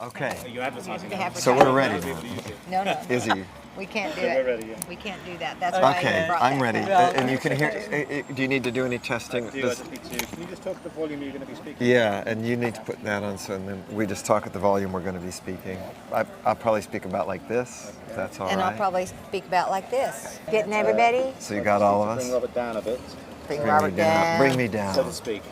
Okay. Are you advertising? So we're ready now. No. Izzy. We can't do We're it. ready, yeah. We can't do that. That's why Okay, I brought I'm that ready. clip. And you can hear. Do you need to do any testing? Can you just talk to the volume you're going to be speaking? Yeah, and you need to put that on, so and then we just talk at the volume we're going to be speaking. I'll probably speak about like this, if that's all right. And I'll probably speak about like this. Getting everybody. So you got all of Bring us? Robert down a bit, Bring Robert down. Bring me so down. to speak.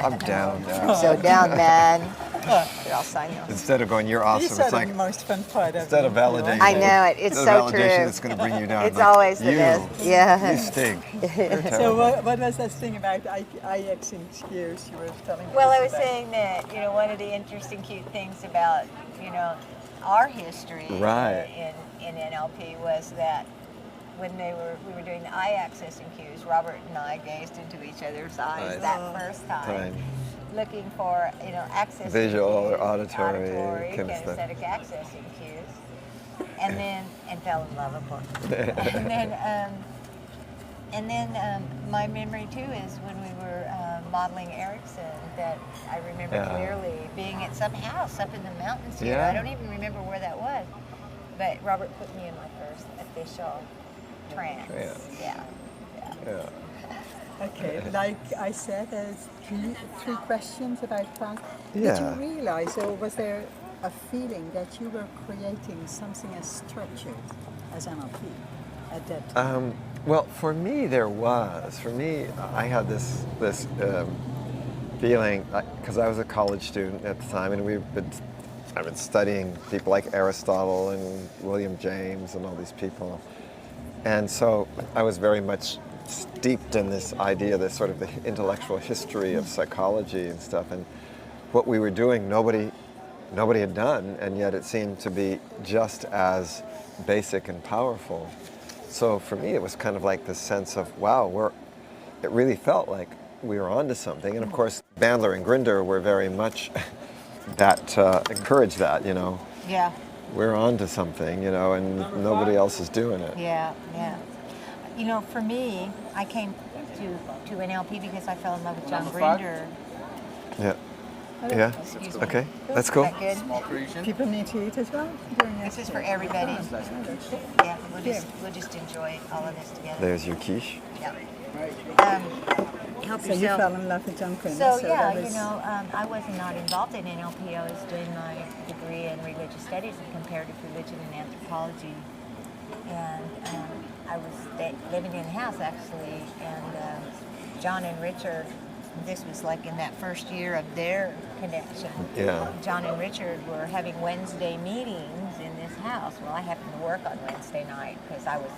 I'm down now. So down, man. Here, I'll sign you. Instead of going, you're awesome, These it's are like, the most fun part of instead of it, you know. validating. I know it. It's the so true. validation that's going to bring you down. It's like, always the you, best. Yeah. You stink. You're So terrible. what was that thing about IX in excuse you were telling me? Well, I us was about? saying that, one of the interesting, cute things about, our history Right. in NLP was that when we were doing the eye accessing cues, Robert and I gazed into each other's eyes Right. that first time, looking for, accessing Visual or cues, auditory kind of stuff. kinesthetic accessing cues, and fell in love, of course. and then my memory too is when we were modeling Erickson, that I remember clearly being at some house up in the mountains here. Yeah. I don't even remember where that was, but Robert put me in my first official trance. Yeah. Okay, like I said, there's three questions that I found. Yeah. Did you realize, or was there a feeling that you were creating something as structured as NLP at that time? Well, for me, there was. For me, I had this feeling, because I was a college student at the time, and I've been studying people like Aristotle and William James and all these people. And so I was very much steeped in this idea, this sort of the intellectual history of psychology and stuff. And what we were doing, nobody had done, and yet it seemed to be just as basic and powerful. So for me, it was kind of like this sense of, wow, it really felt like we were onto something. And of course, Bandler and Grinder were very much that, encouraged that, Yeah. We're onto something, and nobody else is doing it. Yeah. For me, I came to NLP because I fell in love with John Grinder. Yeah. Yeah. Excuse me. Okay. That's cool. Is that good? People need to eat as well? This is for everybody. Yeah, we'll just enjoy all of this together. There's your quiche. Yeah. Help So you yourself. fell in love with John Grinder. So that yeah, was- I was not involved in NLP. I was doing my degree in religious studies and comparative religion and anthropology, and I was living in the house actually, and John and Richard. This was like in that first year of their connection. Yeah. John and Richard were having Wednesday meetings in this house. Well, I happened to work on Wednesday night because I was,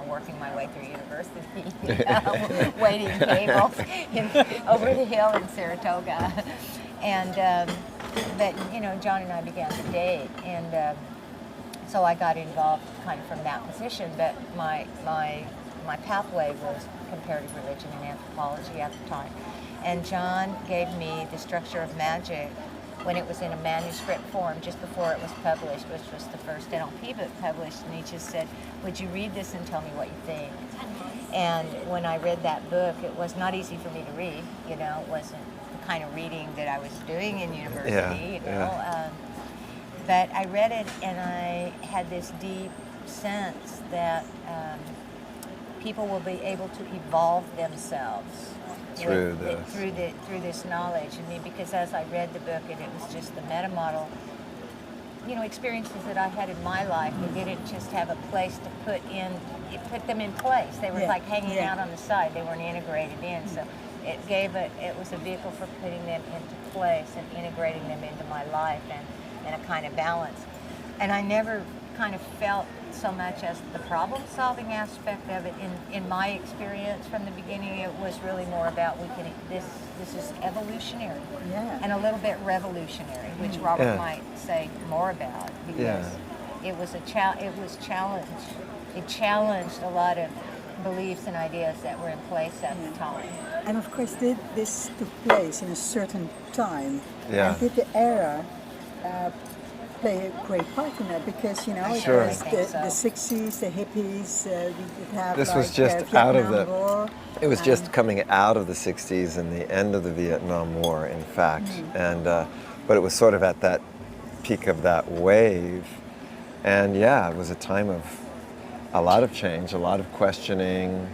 working my way through university, waiting tables over the hill in Saratoga. And, but, John and I began to date. And so I got involved kind of from that position. But my pathway was comparative religion and anthropology at the time. And John gave me The Structure of Magic when it was in a manuscript form just before it was published, which was the first NLP book published. And he just said, would you read this and tell me what you think? And when I read that book, it was not easy for me to read. It wasn't the kind of reading that I was doing in university, But I read it and I had this deep sense that people will be able to evolve themselves Through this knowledge. I mean, because as I read the book and it was just the meta model, experiences that I had in my life, it didn't just have a place to put them in place. They were like hanging out on the side. They weren't integrated in. So it was a vehicle for putting them into place and integrating them into my life and a kind of balance. And I never kind of felt so much as the problem-solving aspect of it. In my experience from the beginning, it was really more about this is evolutionary and a little bit revolutionary, which Robert might say more about, because it was challenged. It challenged a lot of beliefs and ideas that were in place at the time. And of course, this took place in a certain time. Yeah. And did the era play a great part in that? Because, Sure. it was the 60s, the hippies, we did have This was just out of it was just coming out of the 60s and the end of the Vietnam War, in fact. And but it was sort of at that peak of that wave. And yeah, it was a time of a lot of change, a lot of questioning,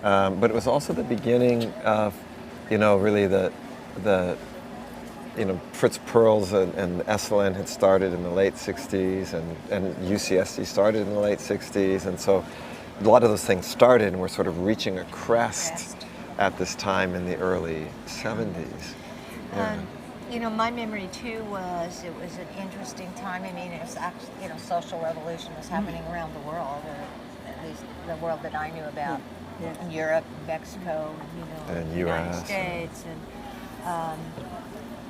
but it was also the beginning of, really the Fritz Perls and SLN had started in the late 60s, and UCSD started in the late 60s, and so a lot of those things started and were sort of reaching a crest at this time in the early 70s. Yeah. My memory too was it was an interesting time. I mean, it was actually, social revolution was happening around the world, or at least the world that I knew about. In Europe, Mexico, and the United US. States,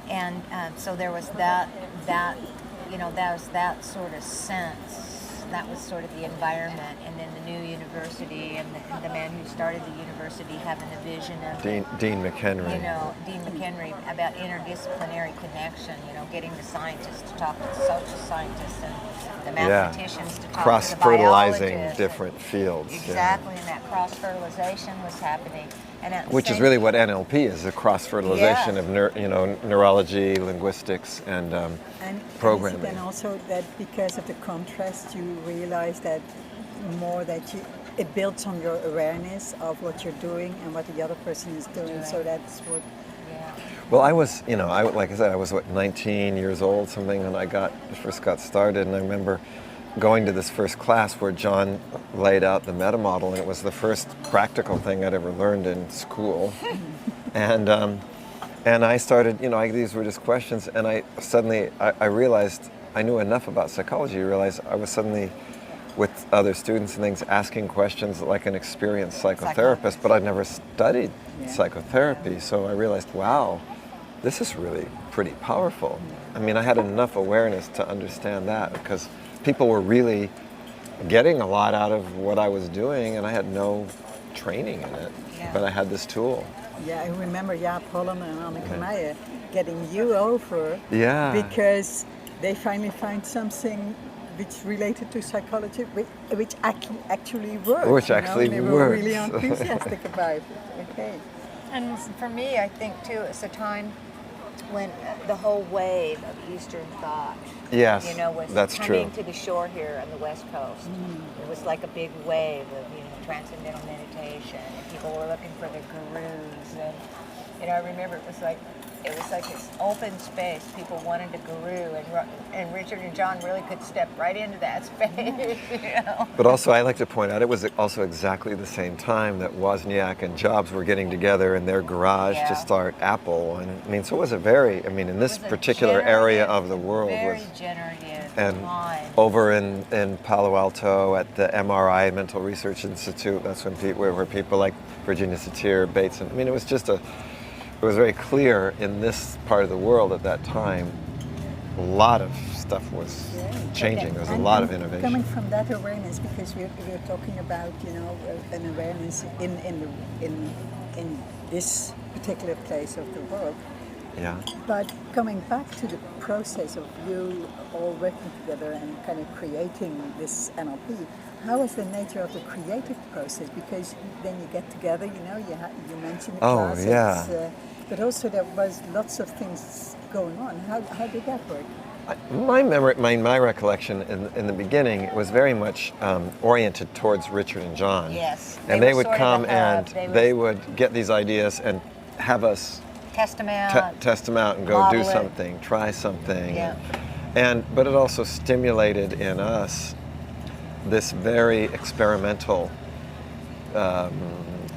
and so there was that was that sort of sense. That was sort of the environment, and then the new university, and the man who started the university having the vision of Dean McHenry. Dean McHenry about interdisciplinary connection. Getting the scientists to talk to the social scientists and the mathematicians to talk to the cross-fertilizing biologists. different fields. Exactly, and that cross-fertilization was happening. Which is really what NLP is, a cross-fertilization of neurology, linguistics, and programming. And also that because of the contrast, you realize that more that it builds on your awareness of what you're doing and what the other person is doing. So that's what. Yeah. Well, I was, like I said, I was 19 years old, something, when I first got started, and I remember going to this first class where John laid out the meta model, and it was the first practical thing I'd ever learned in school. And I started, these were just questions, and I suddenly realized I knew enough about psychology. I realized I was suddenly, with other students and things, asking questions like an experienced psychotherapist, but I'd never studied psychotherapy. So I realized, wow, this is really pretty powerful. I mean, I had enough awareness to understand that, because people were really getting a lot out of what I was doing, and I had no training in it, but I had this tool. Yeah, I remember Jaap Holm and Anneke Meijer getting you over because they finally find something which related to psychology, which actually worked. Which actually they worked. were really enthusiastic about it. Okay. And for me, I think too, it's a time when the whole wave of Eastern thought, was that's coming true. to the shore here on the West Coast. It was like a big wave of transcendental meditation, and people were looking for the gurus. And I remember it was like this open space. People wanted a guru, and Richard and John really could step right into that space. But also, I like to point out, it was also exactly the same time that Wozniak and Jobs were getting together in their garage to start Apple. And I mean, so it was in this particular area of the world, very generative. And over in Palo Alto at the MRI, Mental Research Institute, that's when where people like Virginia Satir, Bates, and I mean, it was very clear in this part of the world at that time, a lot of stuff was changing. There was a lot of innovation. Coming from that awareness, because we're talking about, an awareness in this particular place of the world. Yeah. But coming back to the process of you all working together and kind of creating this NLP, how was the nature of the creative process? Because then you get together, you mentioned the classes, but also there was lots of things going on. How did that work? My recollection in the beginning, it was very much oriented towards Richard and John. Yes. And they would come and they would get these ideas and have us test them out and go do something, try something. Yeah. But it also stimulated in us this very experimental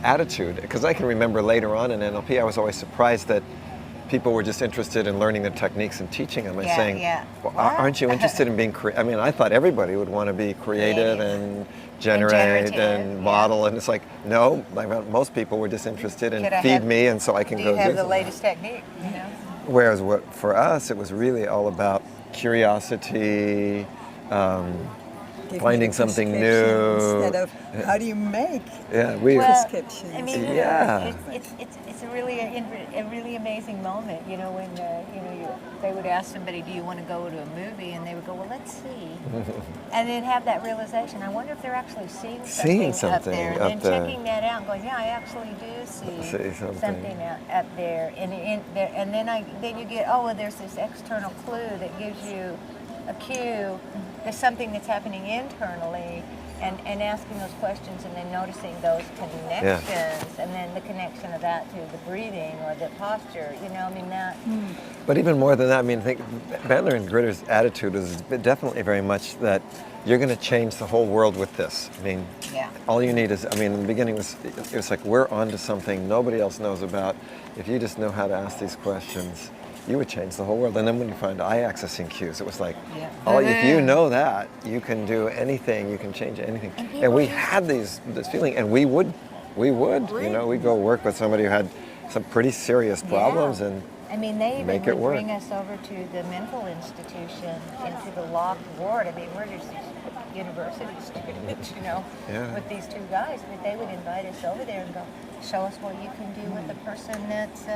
attitude. Because I can remember later on in NLP, I was always surprised that people were just interested in learning the techniques and teaching them and saying, well, aren't you interested in being creative? I mean, I thought everybody would want to be creative and generate and model, and it's like, no, most people were just interested in feed me, and so I can go do you have the something. latest technique, Whereas for us, it was really all about curiosity, finding something new. Instead of how do you make prescriptions? I mean, it's a really amazing moment, when they would ask somebody, do you want to go to a movie? And they would go, well, let's see. And then have that realization, I wonder if they're actually seeing something up there. And then checking that out and going, yeah, I actually do see something up there. And then you get, there's this external clue that gives you a cue, there's something that's happening internally, and asking those questions and then noticing those connections, and then the connection of that to the breathing or the posture, you know, I mean that. But even more than that, I mean, I think Bandler and Gritter's attitude is definitely very much that you're going to change the whole world with this. I mean, all you need is, I mean, in the beginning it was like, we're onto something nobody else knows about. If you just know how to ask these questions, you would change the whole world. And then when you find eye accessing cues, it was like, if you know that, you can do anything, you can change anything. And we had this feeling, and we would, you know, we'd go work with somebody who had some pretty serious problems, and I mean, they even make it would work. bring us over to the mental institution, into the locked ward. I mean, we're just these university students, you know, with these two guys, but they would invite us over there and go, show us what you can do with a person that's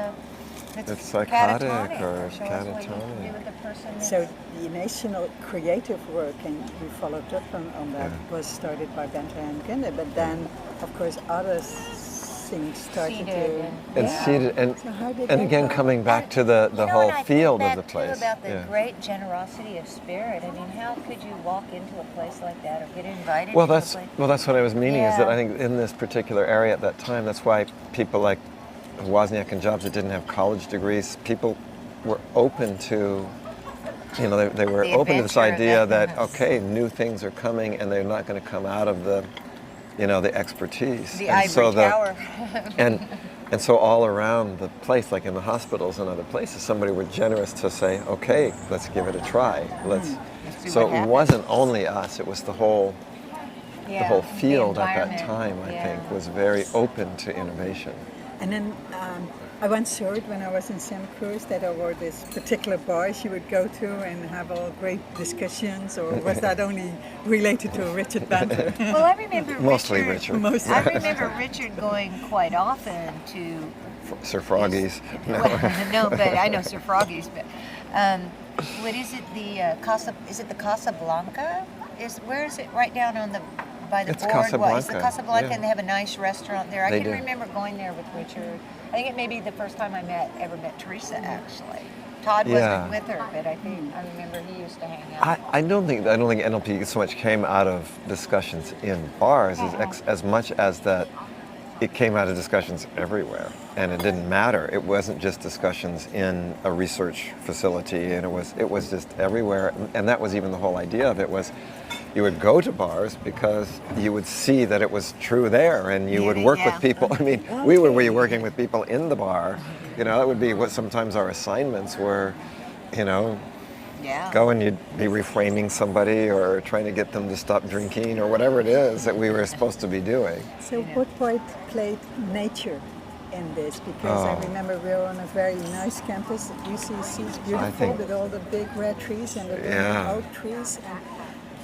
psychotic catatonic, or show us what you can do catatonic. with a person that's... So the national creative work, and we followed up on that, was started by Bente and Gunde, but then, of course, other things started Seated to... Seated, So how did and that again, go? coming back to the You know, whole and I field think of the back, place. Too, about the great generosity of spirit. I mean, how could you walk into a place like that or get invited Well, to a that's place? what I was meaning, is that Yeah. I think in this particular area at that time, that's why people like Wozniak and Jobs that didn't have college degrees, people were open to, you know, they were The open to this adventure of idea that. that, okay, new things are coming and they're not going to come out of the, you know, the expertise. The And ivory so tower. and so all around the place, like in the hospitals and other places, somebody were generous to say, okay, let's give it a try. see So what it happens. wasn't only us, it was the whole The field at that environment. time, I Yeah. think, was very open to innovation. And then I once heard when I was in Santa Cruz that there were these particular bars you would go to and have all great discussions, or was that only related to Richard Bandler? Well, I remember Mostly Richard. Mostly. I remember Richard going quite often to... Sir Froggy's. No, but I know Sir Froggy's, but what is it? The Casa? Is it the Casablanca? Where is it? Right down on the by the It's boardwalk. It's the Casablanca, Casablanca, yeah. and they have a nice restaurant there. I They can do. remember going there with Richard. I think it may be the first time I ever met Teresa, actually. Todd Yeah. wasn't with her, but I remember he used to hang out. I don't think NLP so much came out of discussions in bars as much as that it came out of discussions everywhere, and it didn't matter. It wasn't just discussions in a research facility, and it was just everywhere. And that was even the whole idea of it, was you would go to bars because you would see that it was true there, and you would work with people. I mean, we would be working with people in the bar. You know, that would be what sometimes our assignments were, you know, go and you'd be reframing somebody or trying to get them to stop drinking or whatever it is that we were supposed to be doing. So what part played nature in this? Because I remember we were on a very nice campus at UCC. It's beautiful think- with all the big red trees and the big Yeah. oak trees.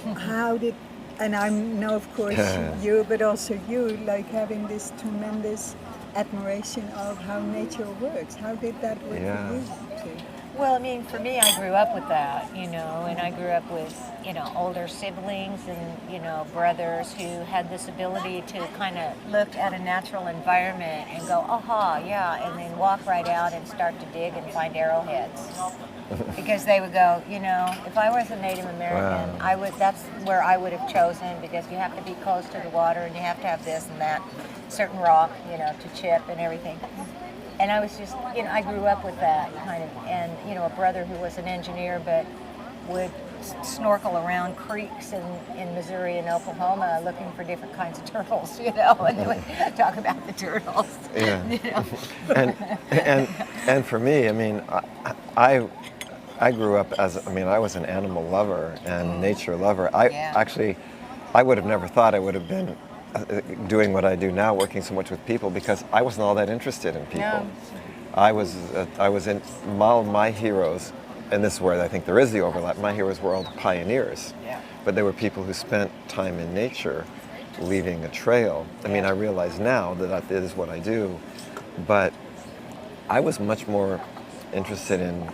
And how did, and I know of course Yeah. you, but also you, like having this tremendous admiration of how nature works. How did that work Yeah. for you too? Well, I mean, for me, I grew up with that, you know, and I grew up with, you know, older siblings and, you know, brothers who had this ability to kind of look at a natural environment and go, aha, yeah, and then walk right out and start to dig and find arrowheads. Because they would go, you know, if I was a Native American, that's where I would have chosen, because you have to be close to the water and you have to have this and that certain rock, you know, to chip and everything. And I was just, you know, I grew up with that kind of, and, you know, a brother who was an engineer but would snorkel around creeks in Missouri and Oklahoma looking for different kinds of turtles, you know, and they would talk about the turtles. Yeah. You know? And for me, I mean, I grew up I was an animal lover and nature lover. I would have never thought I would have been doing what I do now, working so much with people, because I wasn't all that interested in people. No. I was in all my heroes, and this is where I think there is the overlap. My heroes were all pioneers, but they were people who spent time in nature, leaving a trail. I mean, I realize now that is what I do, but I was much more interested in,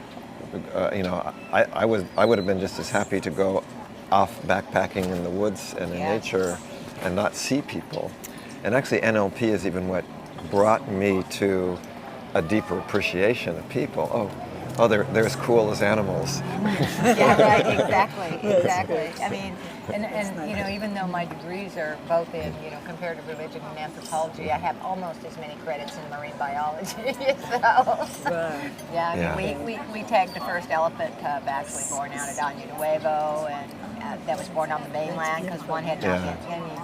you know, I would have been just as happy to go off backpacking in the woods and in nature and not see people. And actually NLP is even what brought me to a deeper appreciation of people. Oh, oh, they're as cool as animals. Yeah, right, exactly, exactly. good. I mean, and you know, even though my degrees are both in, you know, comparative religion and anthropology, I have almost as many credits in marine biology. So, Wow. yeah, I Yeah. mean, we tagged the first elephant cub actually born out at Año Nuevo, and that was born on the mainland because one had not Yeah. been, I mean,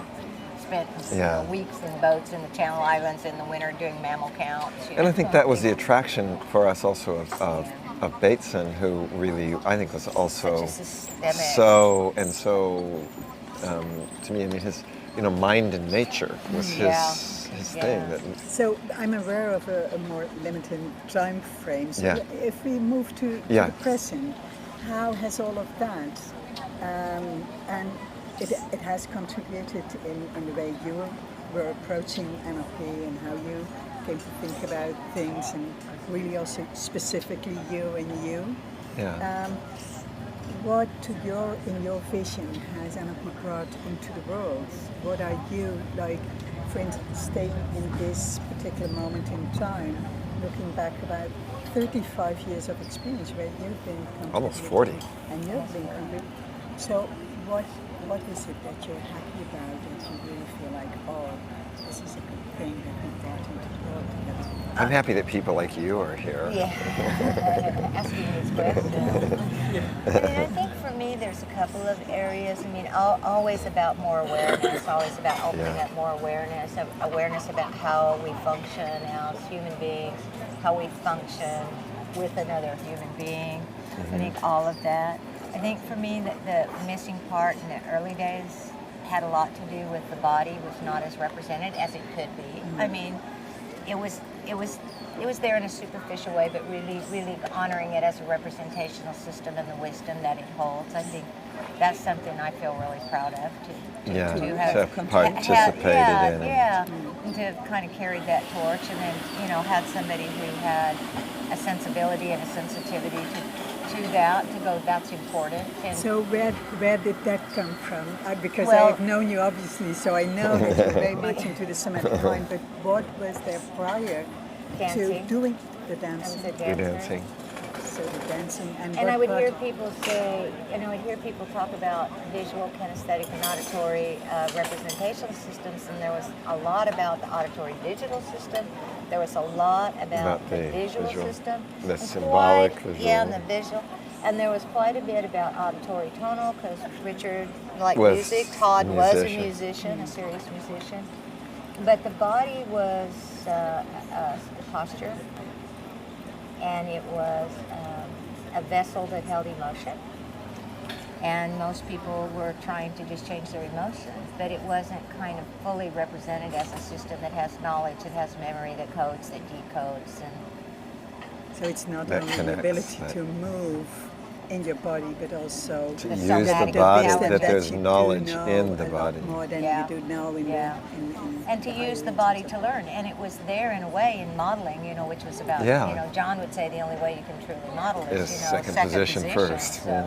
spent Yeah. weeks in boats in the Channel Islands in the winter doing mammal counts. You And I know. think that was the attraction for us also of Bateson, who really, I think, was also Such a systemic. so to me, I mean, his, you know, mind and nature was Yeah. his Yeah. thing. That, So I'm aware of a more limited time frame. So Yeah. if we move to Yeah. the present, how has all of that, and it has contributed in the way you were approaching NLP and how you came to think about things, and really also specifically you and you. yeah. What in your vision has NLP brought into the world? What are you, like, for instance, staying in this particular moment in time, looking back about 35 years of experience where you've been Almost contributing, 40. and you've been contributing. So what is it that you're happy about, that you really feel like, oh, this is a good thing that we brought into the world together? I'm happy that people like you are here. Yeah, asking these questions. I mean, I think for me, there's a couple of areas. I mean, always about more awareness, always about opening Yeah. up more awareness, awareness about how we function as human beings, how we function with another human being. I think all of that. I think for me, that the missing part in the early days had a lot to do with the body was not as represented as it could be. I mean, it was there in a superficial way, but really honoring it as a representational system and the wisdom that it holds. I think that's something I feel really proud of Yeah, to to have have participated in it. Yeah, and to have kind of carried that torch, and then, you know, had somebody who had a sensibility and a sensitivity to that, to go, that's important. And So where did that come from? Because Well- I've known you obviously, so I know that you're very much into the somatic mind. But what was there prior Dancing. to doing the I was dancing? a We're dancer. dancing. So the dancing and And what I would part- hear people say, and I would hear people talk about visual, kinesthetic, and auditory representational systems, and there was a lot about the auditory digital system. There was a lot about the visual system. the and symbolic quite- visual. Yeah, and the visual. And there was quite a bit about auditory tonal, because Richard liked Was music. Todd was a musician. musician, a serious musician. But the body was posture, and it was a vessel that held emotion. And most people were trying to just change their emotions, but it wasn't kind of fully represented as a system that has knowledge, that has memory, that codes, that decodes. And So it's not That only the connects, ability that- to move in your body, but also To The use somatic the body, wisdom that there's you do knowledge know in the a lot body. more than Yeah. you do know in Yeah. And to use the body to learn. And it was there in a way in modeling, you know, which was about, Yeah. you know, John would say the only way you can truly model is, Is you know, second position first, So, yeah.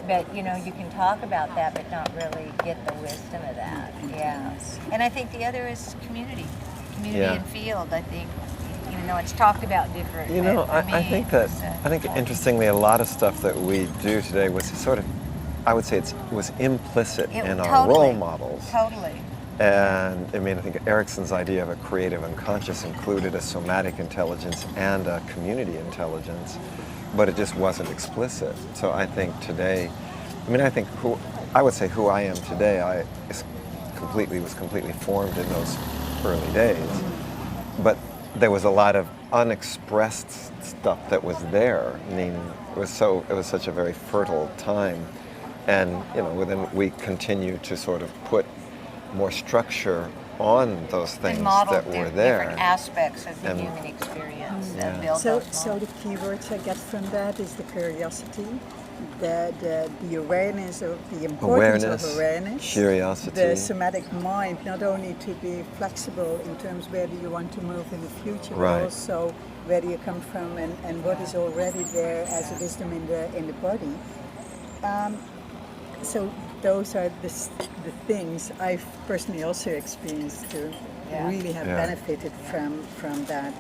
But, you know, you can talk about that, but not really get the wisdom of that. Yeah. And I think the other is community Yeah. and field. I think, even though it's talked about different. You know, but for I me, think that, it's, I think interestingly, a lot of stuff that we do today was sort of, I would say it was implicit it- in our totally, role models. Totally. And I mean, I think Erickson's idea of a creative unconscious included a somatic intelligence and a community intelligence, but it just wasn't explicit. So I think today, I mean, I think I would say who I am today, was completely formed in those early days. But there was a lot of unexpressed stuff that was there. I mean, it was such a very fertile time. And, you know, then we continue to sort of put more structure on those things And model that were there. different aspects of the And- human experience Yeah. and build So, those so models. the keywords I get from that is the curiosity, the awareness of the importance of awareness, curiosity. the somatic mind, not only to be flexible in terms where do you want to move in the future, Right. but also where do you come from and what is already there as a wisdom in the body. So those are the things I've personally also experienced to Yeah. really have Yeah. benefited from that.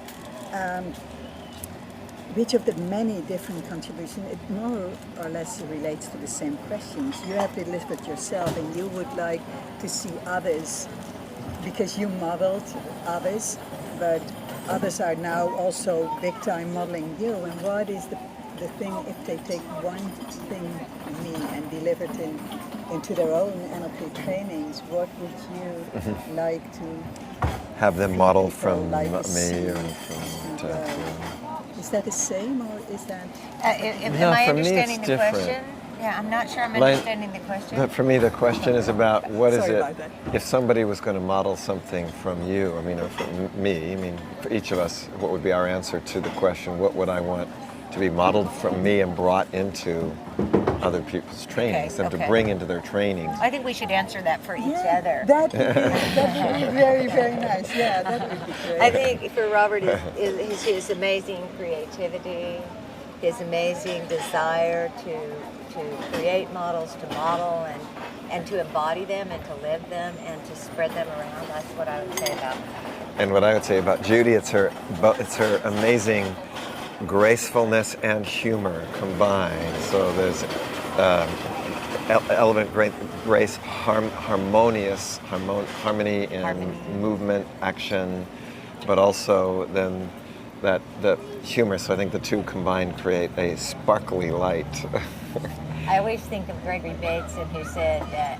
which of the many different contributions, it more or less relates to the same questions. You have delivered yourself, and you would like to see others, because you modeled others, but others are now also big time modeling you. And what is the thing, if they take one thing from me and deliver it into their own NLP trainings, what would you like to Have them model people from like to me see or from and Ted. grow? Is that the same, or is that? Am No, I for me it's understanding the different. question? Yeah, I'm not sure I'm Like, understanding the question. But for me, the question is about what is Sorry it, about that. if somebody was going to model something from you, I mean, or from me, I mean, for each of us, what would be our answer to the question, what would I want to be modeled from me and brought into other people's trainings and to okay. bring into their trainings? I think we should answer that for each other. That would be very, very nice. Yeah, that would be great. I think for Robert is his amazing creativity, his amazing desire to create models, to model and to embody them and to live them and to spread them around. That's what I would say about him. And what I would say about Judy, it's her amazing gracefulness and humor combined. So there's element, grace, harmony in movement, action, but also then the humor. So I think the two combined create a sparkly light. I always think of Gregory Bateson, who said that,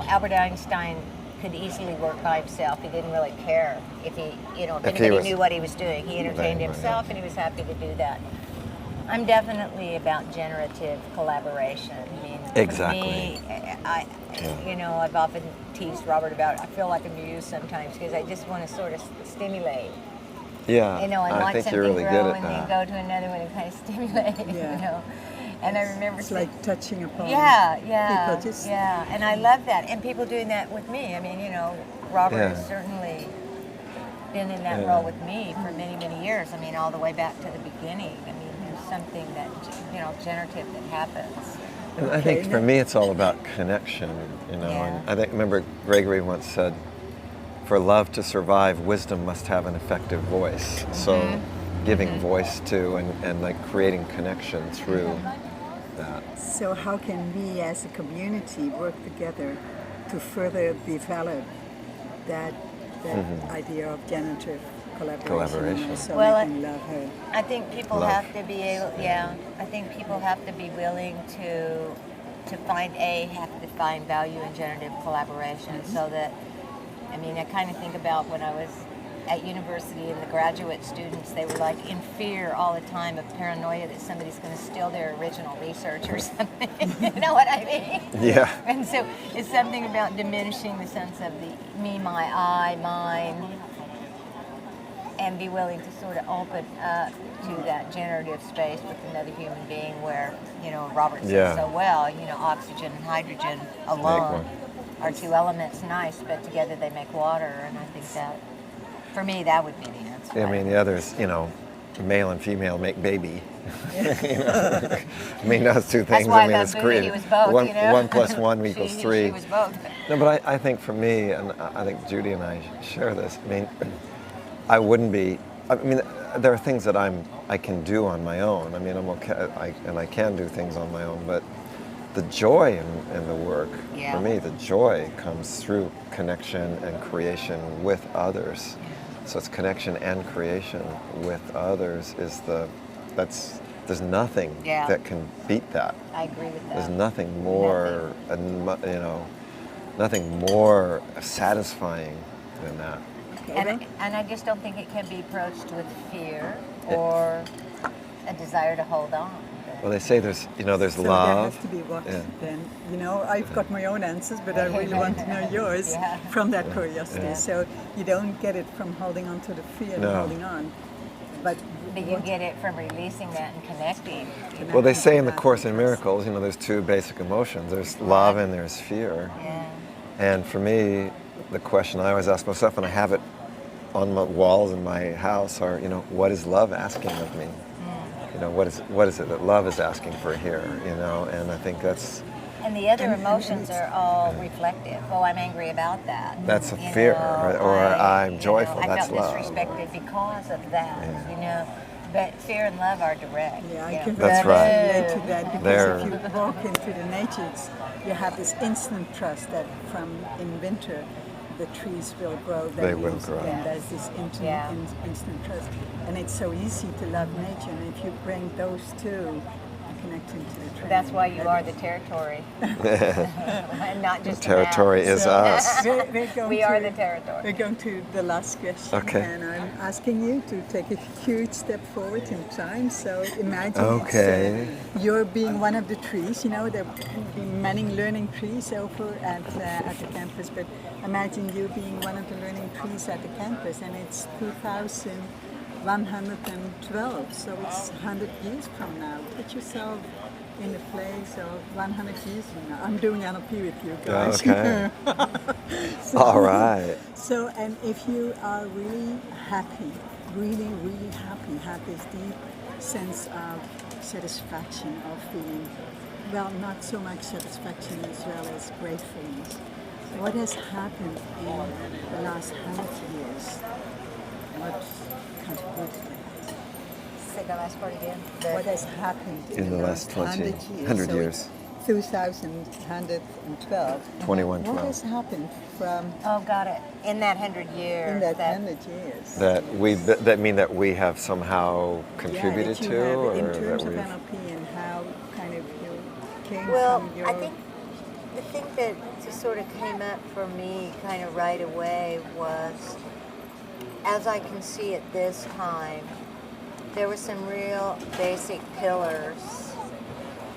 Albert Einstein could easily work by himself. He didn't really care if anybody knew what he was doing. He entertained himself, and he was happy to do that. I'm definitely about generative collaboration. I mean, Exactly. for me, I've often teased Robert about, I feel like a muse sometimes because I just want to sort of stimulate. Yeah, And I watch think something you're really grow good at and that. then go to another one and kind of stimulate, Yeah. And I remember It's like touching upon yeah, people. and I love that. And people doing that with me. I mean, Robert Yeah. has certainly been in that role with me for many, many years. I mean, all the way back to the beginning. I mean, there's something that, generative that happens. And I think for me, it's all about connection, Yeah. And remember Gregory once said, for love to survive, wisdom must have an effective voice. So giving voice to and like creating connection through that. So how can we as a community work together to further develop that idea of generative collaboration? So Well, we can love her. I think people Love. have to be able, I think people have to be willing to have to find value in generative collaboration so that, I kind of think about when I was at university and the graduate students, they were like in fear all the time of paranoia that somebody's going to steal their original research or something. You know what I mean? Yeah. And so it's something about diminishing the sense of the me, my, I, mine, and be willing to sort of open up to that generative space with another human being where, Robert says so well, oxygen and hydrogen alone are two elements, nice, but together they make water. And I think that, for me, that would be the answer. I mean, the others, male and female make baby. I mean, those two things. That's why I mean, I it's love Buddha. great. He was both, One plus one equals three. She was both. No, but I think for me, and I think Judy and I share this. I mean, I wouldn't be. I mean, there are things that I can do on my own. I mean, I'm okay, and I can do things on my own. But the joy in the work, for me, the joy comes through connection and creation with others. So it's connection and creation with others there's nothing that can beat that. I agree with that. There's nothing more, nothing more satisfying than that. And I just don't think it can be approached with fear or a desire to hold on. Well, they say there's So love. there has to be what Yeah. then? I've got my own answers, but I really want to know yours from that curiosity. Yeah. So you don't get it from holding on to the fear and holding on, but you get it from releasing that and connecting. Well, they say in the Course in Miracles, there's two basic emotions. There's love and there's fear. Yeah. And for me, the question I always ask myself, and I have it on my walls in my house, are, what is love asking of me? What is it that love is asking for here? And I think that's. And the other emotions are all reflective. Oh, I'm angry about that. That's a fear, or I'm joyful. I That's felt love. disrespected because of that. But fear and love are direct. Yeah, I you know. can That's really right. relate to that because There. if you walk into the nature, you have this instant trust that from in winter the trees will grow their They will leaves grow. again. There's this Yeah. instant trust, and it's so easy to love nature. And if you bring those two, connecting to the tree. That's why you are the territory, and not just a Territory map. is us. We're going We are to- the territory. We're going to the last question, Okay. and I'm asking you to take a huge step forward in time. So imagine Okay. you're being one of the trees. You know, there will be many learning trees over at the campus, but imagine you being one of the learning trees at the campus, and it's 2112. So it's 100 years from now. Put yourself in the place of 100 years from now. I'm doing NLP with you guys. Okay. All right. So, and if you are really happy, really, really happy, have this deep sense of satisfaction, of feeling, well, not so much satisfaction as well as gratefulness. What has happened in the last 100 years? What contributed to that? Say the last part again. What has happened In the last 20, 100 years. 2112. 2112. What has happened from Oh, got it. In that 100 years. in that 100 years? That mean that we have somehow contributed that you to, have, or in that terms of we've. NLP and how kind of you came Well, from your. I think the thing that just sort of came up for me kind of right away was, as I can see at this time, there were some real basic pillars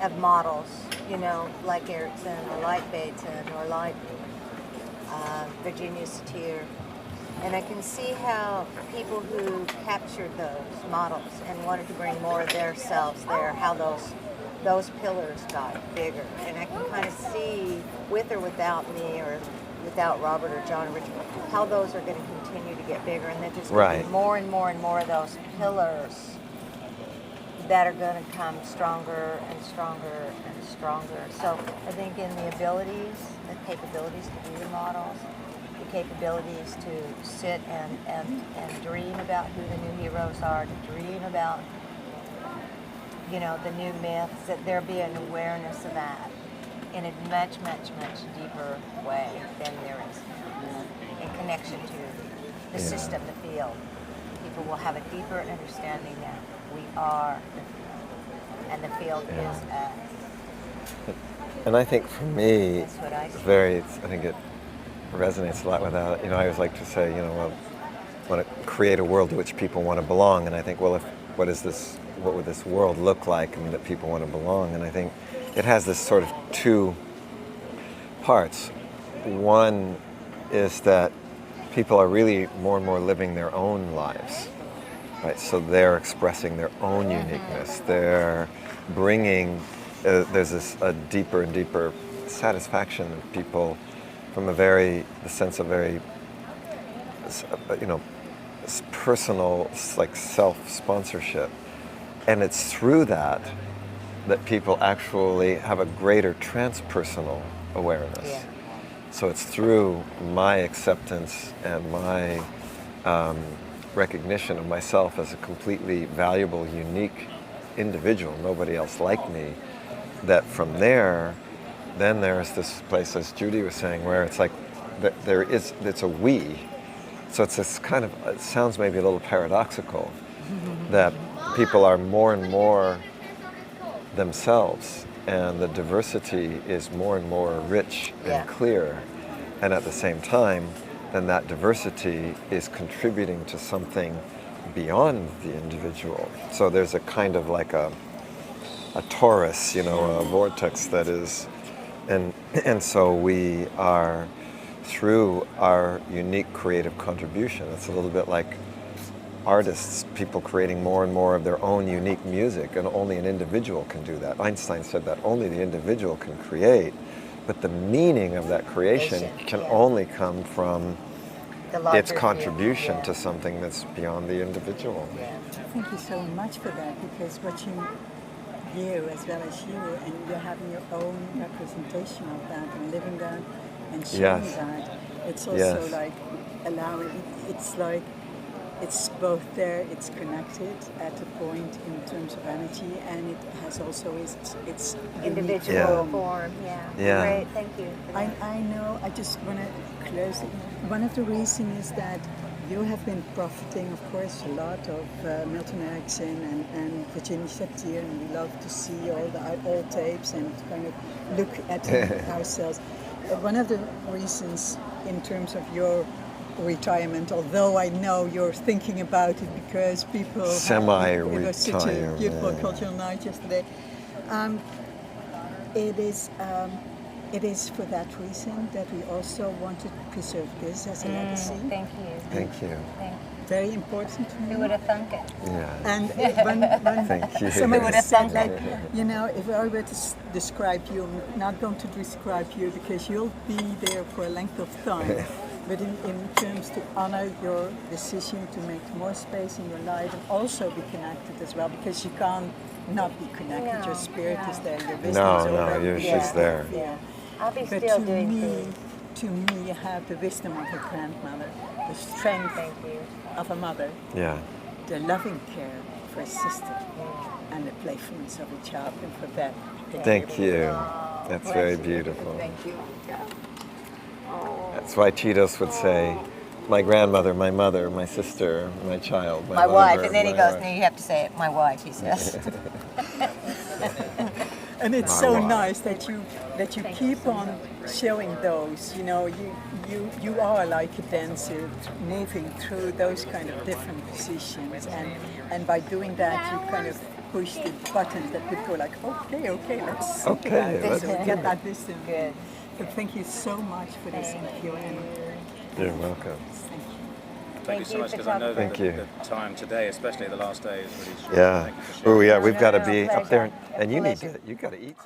of models, you know, like Erickson or like Bateson or like Virginia Satir. And I can see how people who captured those models and wanted to bring more of their selves there, how those pillars got bigger. And I can kind of see, with or without me or without Robert or John or Richard, how those are going to continue to get bigger. And that there's going to Right. be more and more and more of those pillars that are going to come stronger and stronger and stronger. So I think in the abilities, the capabilities to be the models, the capabilities to sit and dream about who the new heroes are, to dream about, you know, the new myths, that there be an awareness of that in a much, much, much deeper way than there is now, in connection to the Yeah. system, the field. People will have a deeper understanding that we are the field, and the field is us. And I think for me, That's what I see. I think it resonates a lot with that. You know, I always like to say, you know, well, I want to create a world to which people want to belong. And I think, well, what would this world look like, and that people want to belong? And I think it has this sort of two parts. One is that people are really more and more living their own lives, right? So they're expressing their own uniqueness. They're bringing, there's a deeper and deeper satisfaction of people from the sense of very, you know, personal, like self-sponsorship. And it's through that people actually have a greater transpersonal awareness. Yeah. So it's through my acceptance and my recognition of myself as a completely valuable, unique individual, nobody else like me, that from there, then there's this place, as Judy was saying, where it's like, it's a we. So it's this kind of, it sounds maybe a little paradoxical, that people are more and more themselves, and the diversity is more and more rich and Yeah. clear. And at the same time, then that diversity is contributing to something beyond the individual. So there's a kind of like a torus, you know, a vortex that is, and so we are, through our unique creative contribution, it's a little bit like artists, people creating more and more of their own unique music, and only an individual can do that. Einstein said that only the individual can create, but the meaning of that creation can Yeah. only come from The larger its contribution field, to something that's beyond the individual. yeah. Thank you so much for that, because watching you as well as you, and you're having your own representation of that and living that and showing Yes. that, it's also Yes. like allowing, it's like it's both there, it's connected at a point in terms of energy, and it has also its unique Individual form. form, yeah. Yeah. Great, thank you. for that. I know, I just want to close it. One of the reasons is that you have been profiting, of course, a lot of Milton Erickson and Virginia Satir, and we love to see all the old tapes and kind of look at ourselves. One of the reasons in terms of your retirement, although I know you're thinking about it because people it was such a beautiful cultural night yesterday. It is for that reason that we also want to preserve this as a legacy. Thank you. Thank you. Thank Very important to you. me. Who would have thunk it? Yeah. And when Thank you. somebody would have said, thunk like, it. you know, if I were to describe you, I'm not going to describe you because you'll be there for a length of time. But in terms to honor your decision to make more space in your life and also be connected as well, because you can't not be connected. No, your spirit no. is there. Your wisdom No, is no, already you're there. just there. Yeah. I'll be But still to doing me, food. to me, you have the wisdom of a grandmother, the strength Thank you. of a mother, Yeah. the loving care for a sister, and the playfulness of a child. And for that, Thank you. Oh, That's bless very you. beautiful. Thank you. Oh. That's why Cheetos would say, my grandmother, my mother, my sister, my child, My wife, lover, and then he my goes, wife. no, you have to say it, my wife, he says. And it's My so wife. nice that you keep on showing those. You know, you are like a dancer moving through those kind of different positions, and by doing that, you kind of push the buttons that would go like, okay, let's think Okay, about this let's and get that wisdom. Good. So thank you so much for this interview, and You're welcome. thank you. Thank you so much, because I know that Thank the, you. the time today, especially the last day, is really short. Yeah. Thank you for sharing. Oh yeah, we've got to No, be up pleasure. there, and you need Pleasure. to. You got to eat.